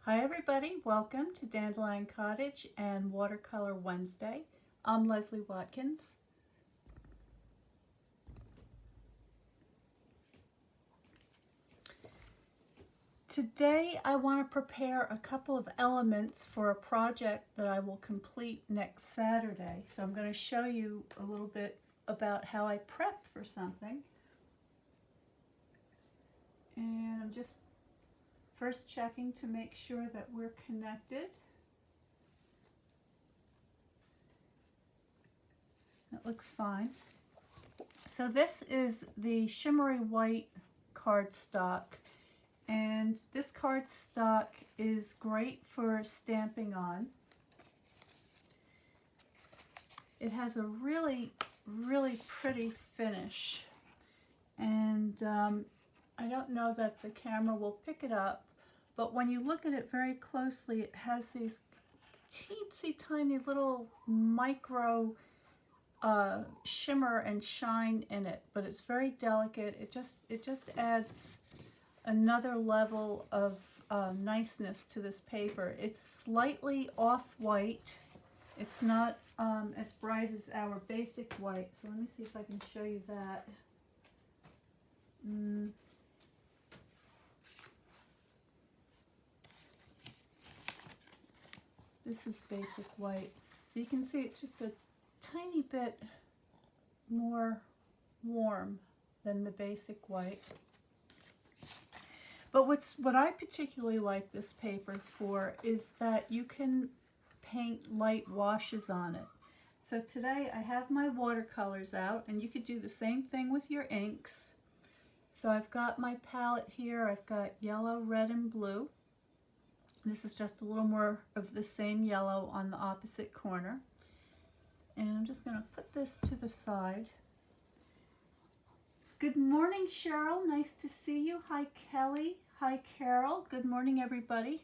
Hi everybody, welcome to Dandelion Cottage and Watercolor Wednesday. I'm Leslie Watkins. Today I want to prepare a couple of elements for a project that I will complete next Saturday. So I'm going to show you a little bit about how I prep for something. And I'm just first checking to make sure that we're connected. That looks fine. So this is the shimmery white cardstock, and this cardstock is great for stamping on. It has a really pretty finish, and I don't know that the camera will pick it up, but when you look at it very closely, it has these teensy tiny little micro shimmer and shine in it, but it's very delicate. It just adds another level of niceness to this paper. It's slightly off-white. It's not as bright as our basic white, so let me see if I can show you that. This is basic white. So you can see it's just a tiny bit more warm than the basic white. But what I particularly like this paper for is that you can paint light washes on it. So today I have my watercolors out, and you could do the same thing with your inks. So I've got my palette here. I've got yellow, red, and blue. This is just a little more of the same yellow on the opposite corner. And I'm just going to put this to the side. Good morning, Cheryl. Nice to see you. Hi, Kelly. Hi, Carol. Good morning, everybody.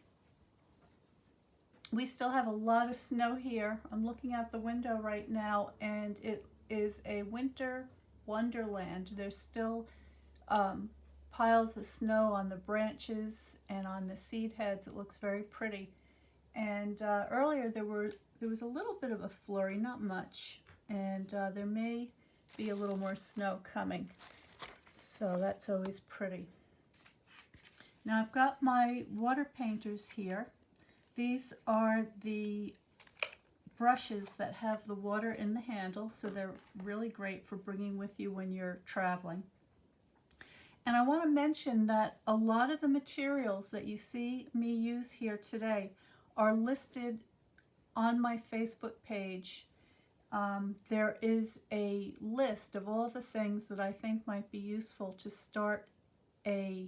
We still have a lot of snow here. I'm looking out the window right now, and it is a winter wonderland. There's still piles of snow on the branches and on the seed heads. It looks very pretty. And earlier there was a little bit of a flurry, not much, and there may be a little more snow coming. So that's always pretty. Now I've got my water painters here. These are the brushes that have the water in the handle, so they're really great for bringing with you when you're traveling. And I want to mention that a lot of the materials that you see me use here today are listed on my Facebook page. There is a list of all the things that I think might be useful to start a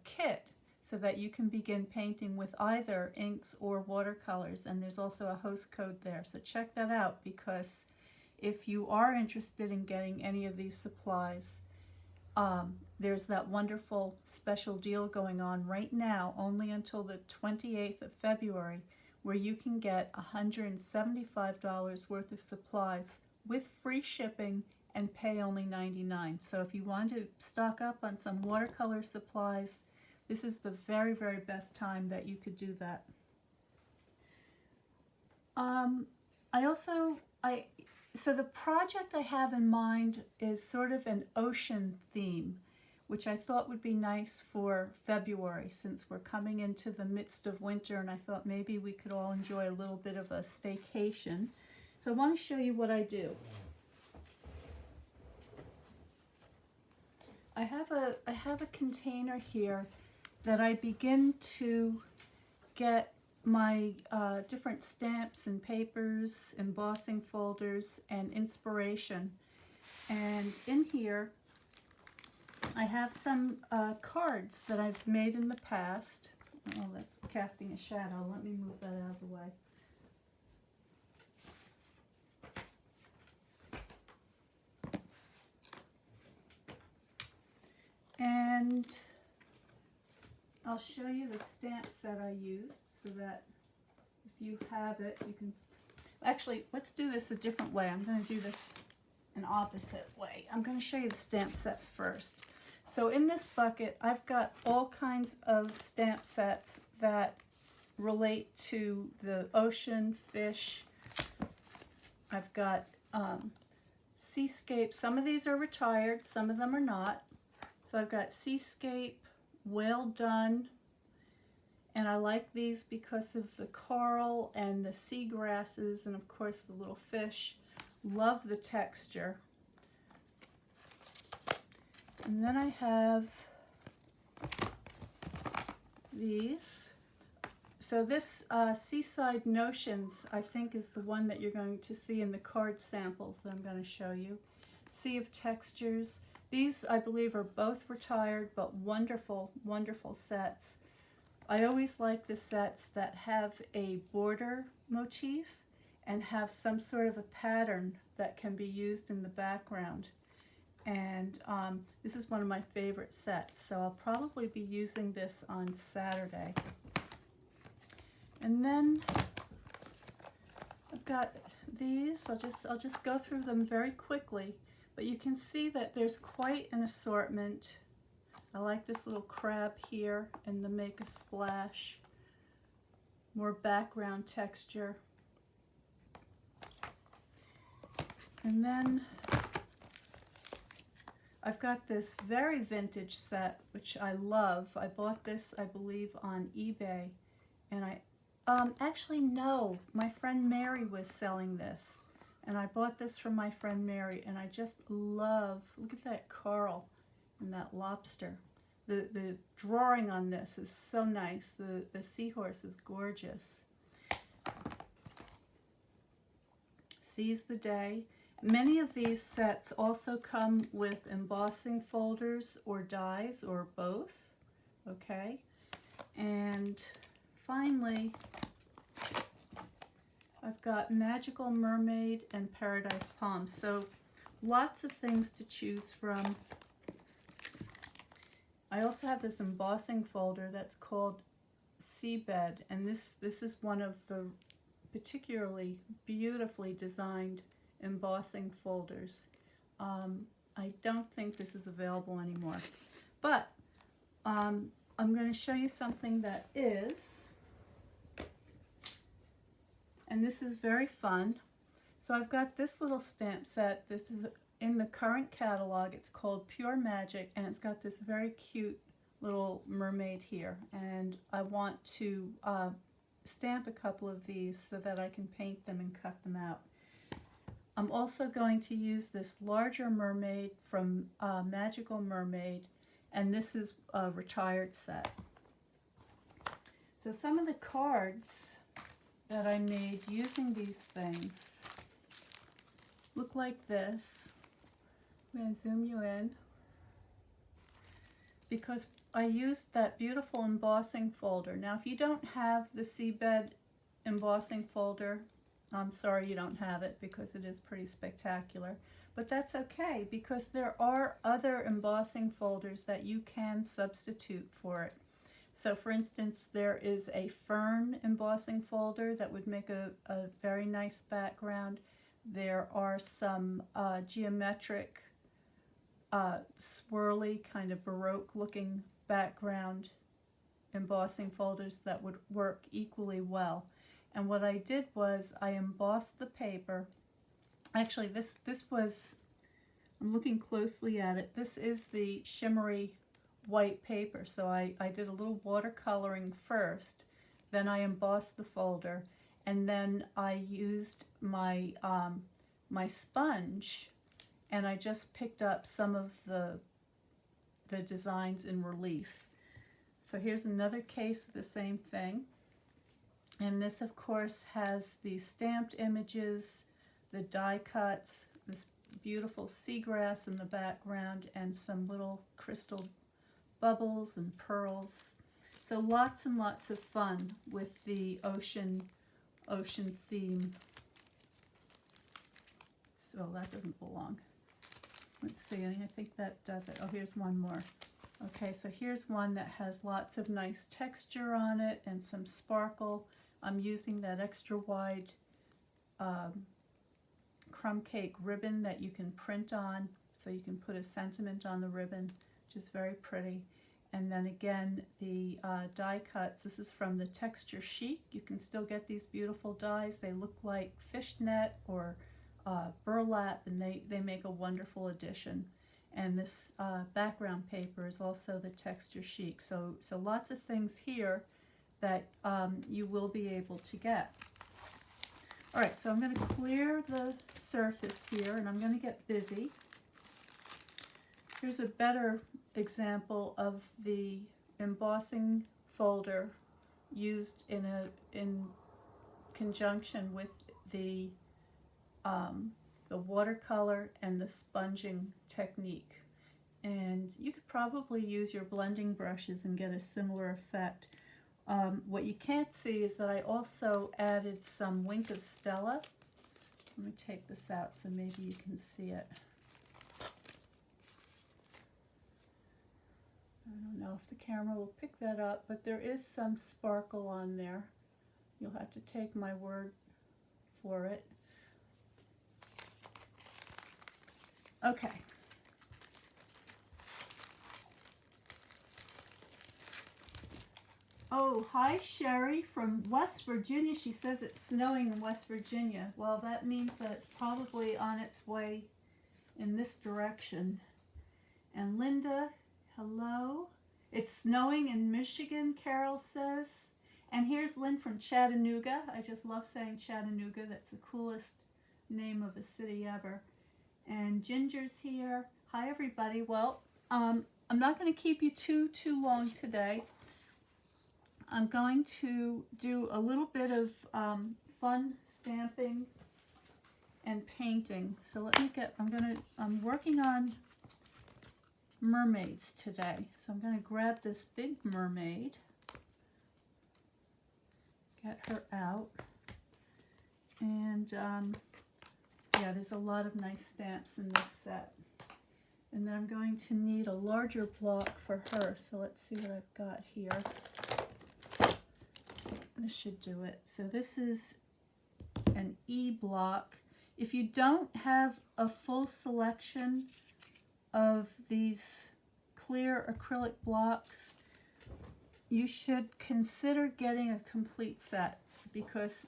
kit so that you can begin painting with either inks or watercolors, and there's also a host code there. So check that out, because if you are interested in getting any of these supplies, there's that wonderful special deal going on right now, only until the 28th of February, where you can get $175 worth of supplies with free shipping and pay only $99. So if you want to stock up on some watercolor supplies, this is the very best time that you could do that. So the project I have in mind is sort of an ocean theme, which I thought would be nice for February, since we're coming into the midst of winter, and I thought maybe we could all enjoy a little bit of a staycation. So I want to show you what I do. I have a container here that I begin to get my different stamps and papers, embossing folders, and inspiration. And in here I have some cards that I've made in the past. Oh, that's casting a shadow. Let me move that out of the way. And I'll show you the stamp set I used, so that if you have it, you can... Actually, let's do this a different way. I'm going to do this an opposite way. I'm going to show you the stamp set first. So in this bucket, I've got all kinds of stamp sets that relate to the ocean, fish. I've got seascape. Some of these are retired, some of them are not. So I've got seascape, well done, and I like these because of the coral and the seagrasses and of course the little fish. Love the texture. And then I have these. So this Seaside Notions, I think, is the one that you're going to see in the card samples that I'm going to show you. Sea of Textures. These, I believe, are both retired, but wonderful, wonderful sets. I always like the sets that have a border motif and have some sort of a pattern that can be used in the background. And this is one of my favorite sets, so I'll probably be using this on Saturday. And then I've got these. I'll just go through them very quickly, but you can see that there's quite an assortment. I like this little crab here and the Make a Splash. More background texture. And then I've got this very vintage set, which I love. I bought this, I believe, on eBay, and actually no, my friend Mary was selling this, and I bought this from my friend Mary, and I just love, look at that coral and that lobster. The drawing on this is so nice. The seahorse is gorgeous. Seize the Day. Many of these sets also come with embossing folders or dies or both, okay? And finally, I've got Magical Mermaid and Paradise Palm. So lots of things to choose from. I also have this embossing folder that's called Seabed, and this is one of the particularly beautifully designed embossing folders. I don't think this is available anymore, but I'm going to show you something that is, and this is very fun. So I've got this little stamp set. This is in the current catalog. It's called Pure Magic, and it's got this very cute little mermaid here, and I want to stamp a couple of these so that I can paint them and cut them out. I'm also going to use this larger mermaid from Magical Mermaid, and this is a retired set. So some of the cards that I made using these things look like this. I'm going to zoom you in because I used that beautiful embossing folder. Now if you don't have the Seabed embossing folder, I'm sorry you don't have it because it is pretty spectacular, but that's okay because there are other embossing folders that you can substitute for it. So for instance, there is a fern embossing folder that would make a very nice background. There are some geometric, swirly, kind of Baroque looking background embossing folders that would work equally well. And what I did was I embossed the paper. Actually, this was, I'm looking closely at it, this is the shimmery white paper. So I did a little watercoloring first, then I embossed the folder, and then I used my, my sponge, and I just picked up some of the designs in relief. So here's another case of the same thing. And this, of course, has these stamped images, the die cuts, this beautiful seagrass in the background, and some little crystal bubbles and pearls. So lots and lots of fun with the ocean theme. So that doesn't belong. Let's see, I think that does it. Oh, here's one more. Okay, so here's one that has lots of nice texture on it and some sparkle. I'm using that extra wide crumb cake ribbon that you can print on, so you can put a sentiment on the ribbon, which is very pretty. And then again, the die cuts. This is from the Texture Chic. You can still get these beautiful dies. They look like fishnet or burlap, and they make a wonderful addition. And this background paper is also the Texture Chic. So lots of things here that you will be able to get. All right, so I'm going to clear the surface here, and I'm going to get busy. Here's a better example of the embossing folder used in conjunction with the watercolor and the sponging technique. And you could probably use your blending brushes and get a similar effect. What you can't see is that I also added some Wink of Stella. Let me take this out so maybe you can see it. I don't know if the camera will pick that up, but there is some sparkle on there. You'll have to take my word for it. Okay. Oh, hi Sherry from West Virginia. She says it's snowing in West Virginia. Well, that means that it's probably on its way in this direction. And Linda, hello. It's snowing in Michigan, Carol says. And here's Lynn from Chattanooga. I just love saying Chattanooga. That's the coolest name of a city ever. And Ginger's here. Hi everybody. Well, I'm not going to keep you too long today. I'm going to do a little bit of fun stamping and painting. So let me get, I'm working on mermaids today. So I'm going to grab this big mermaid, get her out, and yeah, there's a lot of nice stamps in this set. And then I'm going to need a larger block for her. So let's see what I've got here. This should do it. So this is an E block. If you don't have a full selection of these clear acrylic blocks, you should consider getting a complete set, because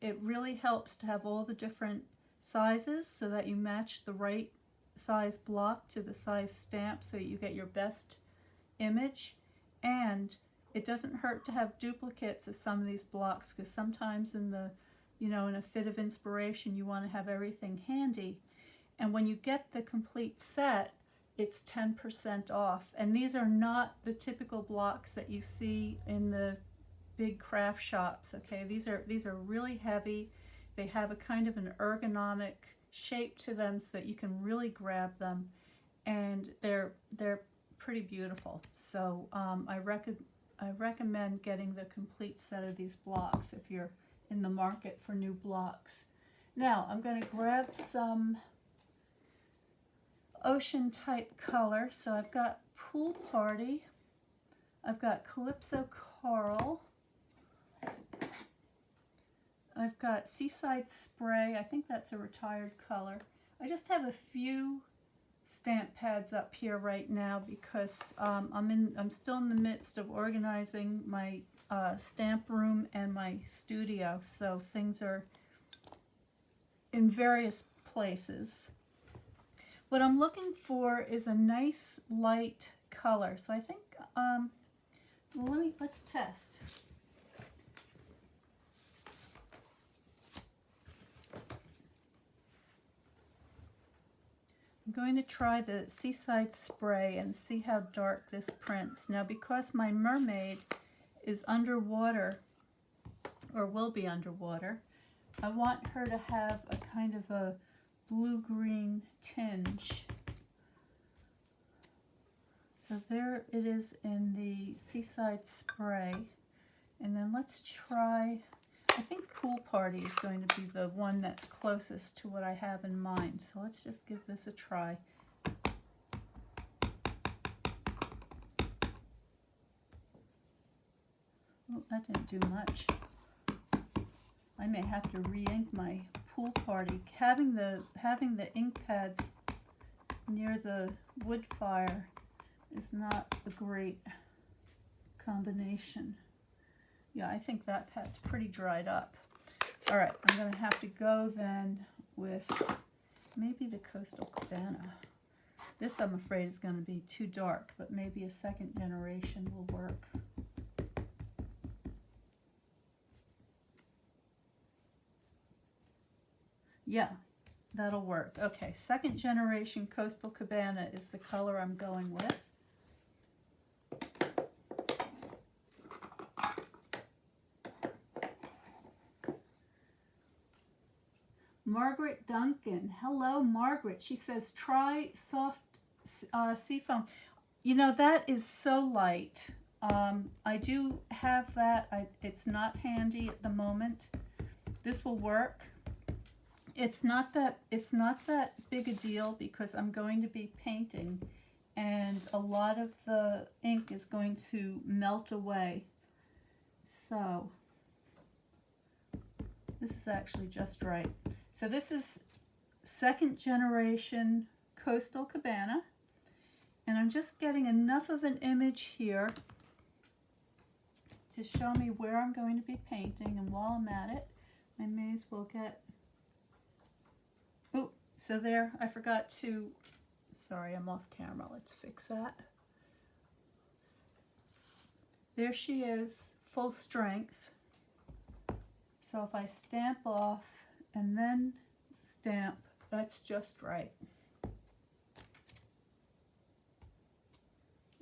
it really helps to have all the different sizes so that you match the right size block to the size stamp so that you get your best image. And it doesn't hurt to have duplicates of some of these blocks, because sometimes in the, in a fit of inspiration, you want to have everything handy. And when you get the complete set, it's 10% off. And these are not the typical blocks that you see in the big craft shops, okay? These are really heavy. They have a kind of an ergonomic shape to them so that you can really grab them, and they're pretty beautiful. So I recommend getting the complete set of these blocks if you're in the market for new blocks. Now I'm going to grab some ocean type color. So I've got Pool Party, I've got Calypso Coral, I've got Seaside Spray. I think that's a retired color. I just have a few stamp pads up here right now because I'm still in the midst of organizing my stamp room and my studio, so things are in various places. What I'm looking for is a nice light color, so I think well, let's test. I'm going to try the Seaside Spray and see how dark this prints. Now, because my mermaid is underwater, or will be underwater, I want her to have a kind of a blue-green tinge. So there it is in the Seaside Spray. And then let's try, I think Pool Party is going to be the one that's closest to what I have in mind. So let's just give this a try. Oh, that didn't do much. I may have to re-ink my Pool Party. Having the ink pads near the wood fire is not a great combination. Yeah, I think that pad's pretty dried up. All right, I'm going to have to go then with maybe the Coastal Cabana. This, I'm afraid, is going to be too dark, but maybe a second generation will work. Yeah, that'll work. Okay, second generation Coastal Cabana is the color I'm going with. Margaret Duncan. Hello, Margaret. She says, try soft seafoam. You know, that is so light. I do have that. It's not handy at the moment. This will work. It's not that big a deal because I'm going to be painting and a lot of the ink is going to melt away. So this is actually just right. So this is second generation Coastal Cabana, and I'm just getting enough of an image here to show me where I'm going to be painting, and while I'm at it, I may as well get, oh, so there, I forgot to, sorry, I'm off camera, let's fix that. There she is, full strength. So if I stamp off and then stamp, that's just right.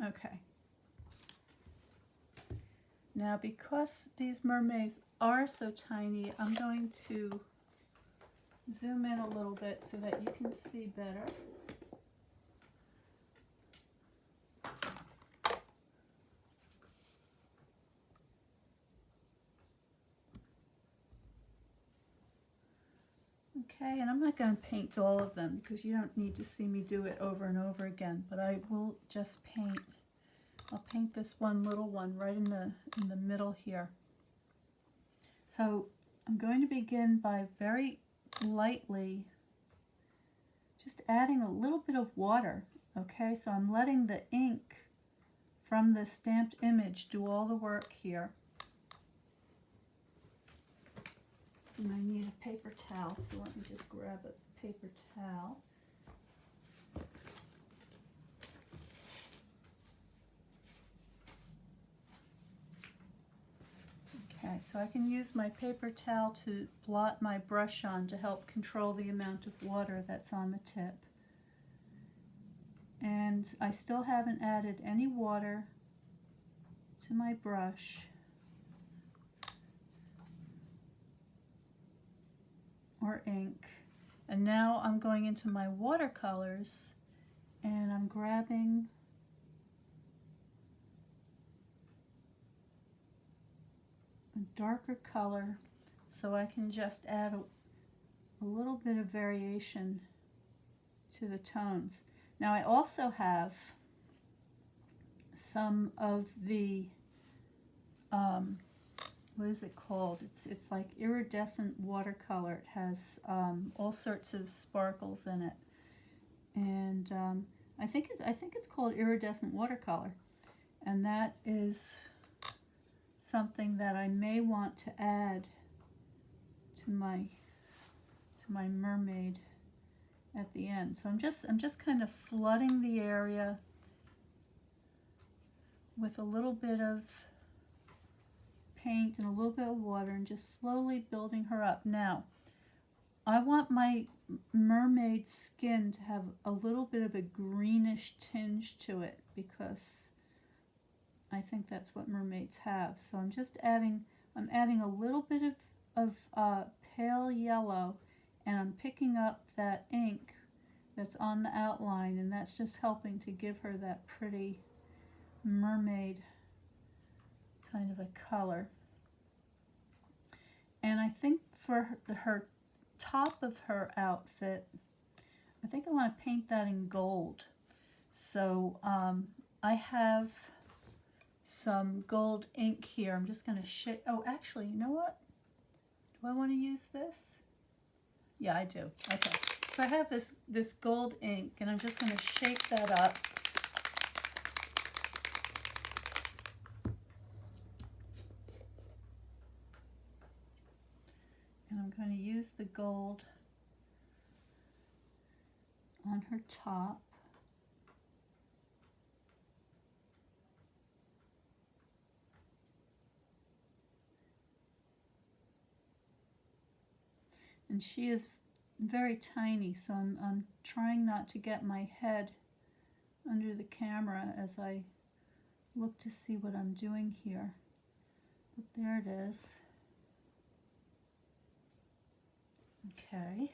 Okay. Now because these mermaids are so tiny, I'm going to zoom in a little bit so that you can see better. Okay, and I'm not going to paint all of them because you don't need to see me do it over and over again, but I will just paint. I'll paint this one little one right in the middle here. So I'm going to begin by very lightly just adding a little bit of water. Okay, so I'm letting the ink from the stamped image do all the work here. And I need a paper towel, so let me just grab a paper towel. Okay, so I can use my paper towel to blot my brush on to help control the amount of water that's on the tip. And I still haven't added any water to my brush. Or ink. And now I'm going into my watercolors and I'm grabbing a darker color so I can just add a little bit of variation to the tones. Now I also have some of the what is it called? It's like iridescent watercolor. It has all sorts of sparkles in it, and I think it's called iridescent watercolor, and that is something that I may want to add to my mermaid at the end. So I'm just kind of flooding the area with a little bit of paint and a little bit of water and just slowly building her up. Now, I want my mermaid skin to have a little bit of a greenish tinge to it because I think that's what mermaids have. So I'm adding a little bit of pale yellow, and I'm picking up that ink that's on the outline, and that's just helping to give her that pretty mermaid kind of a color. And I think for her top of her outfit, I think I want to paint that in gold. So I have some gold ink here. I'm just going to shake. Oh, actually, you know what? Do I want to use this? Yeah, I do. Okay. So I have this gold ink, and I'm just going to shake that up. I'm going to use the gold on her top. And she is very tiny, so I'm trying not to get my head under the camera as I look to see what I'm doing here. But there it is. Okay.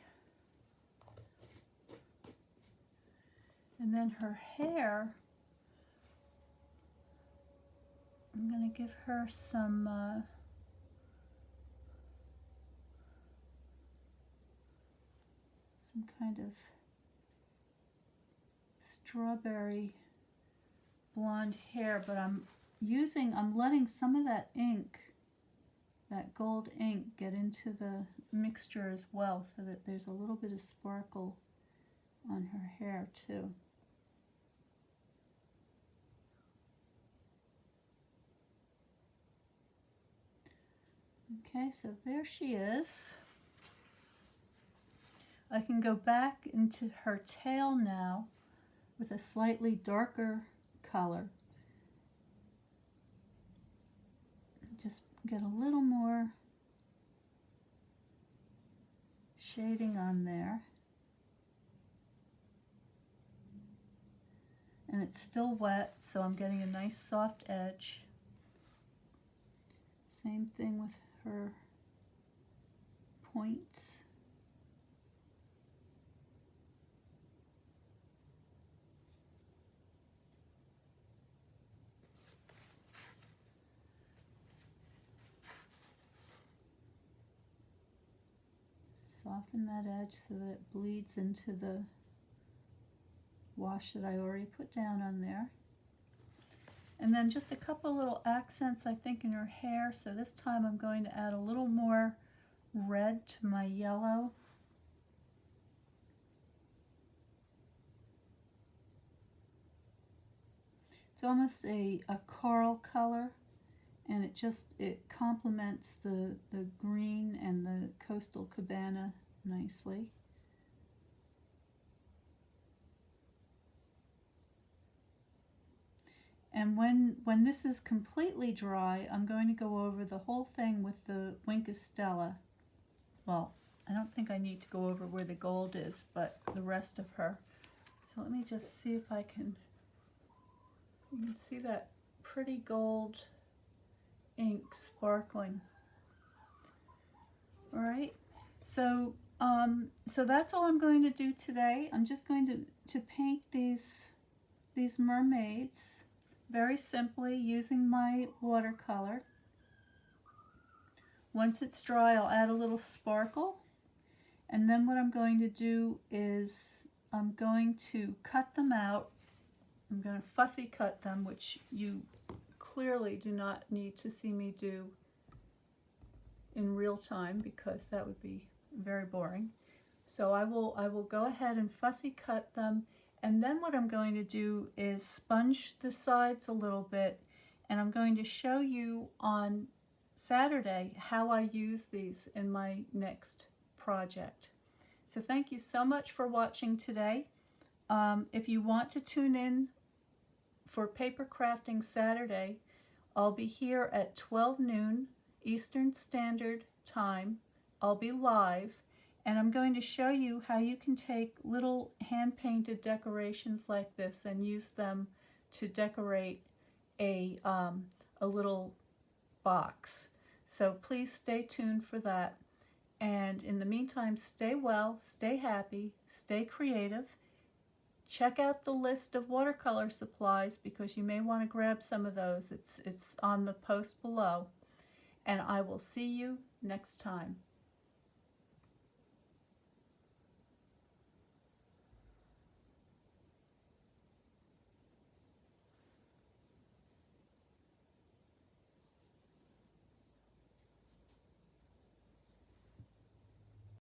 And then her hair, I'm going to give her some kind of strawberry blonde hair, but I'm letting some of that ink, that gold ink, get into the mixture as well, so that there's a little bit of sparkle on her hair too. Okay, so there she is. I can go back into her tail now with a slightly darker color. Just get a little more shading on there. And it's still wet, so I'm getting a nice soft edge. Same thing with her points. Soften that edge so that it bleeds into the wash that I already put down on there. And then just a couple little accents, I think, in her hair. So this time I'm going to add a little more red to my yellow. It's almost a coral color, and it complements the green and the coastal cabana nicely. And when this is completely dry, I'm going to go over the whole thing with the Wink Stella. Well, I don't think I need to go over where the gold is, but the rest of her. So let me just see if I can, you can see that pretty gold ink sparkling. All right, so that's all I'm going to do today. I'm just going to paint these mermaids very simply using my watercolor. Once it's dry, I'll add a little sparkle, and then what I'm going to do is I'm going to cut them out. I'm going to fussy cut them, which you clearly do not need to see me do in real time, because that would be very boring. So I will go ahead and fussy cut them, and then what I'm going to do is sponge the sides a little bit, and I'm going to show you on Saturday how I use these in my next project. So thank you so much for watching today. If you want to tune in for Paper Crafting Saturday, I'll be here at 12 noon Eastern Standard Time. I'll be live, and I'm going to show you how you can take little hand-painted decorations like this and use them to decorate a little box. So please stay tuned for that. And in the meantime, stay well, stay happy, stay creative. Check out the list of watercolor supplies, because you may want to grab some of those. It's on the post below. And I will see you next time.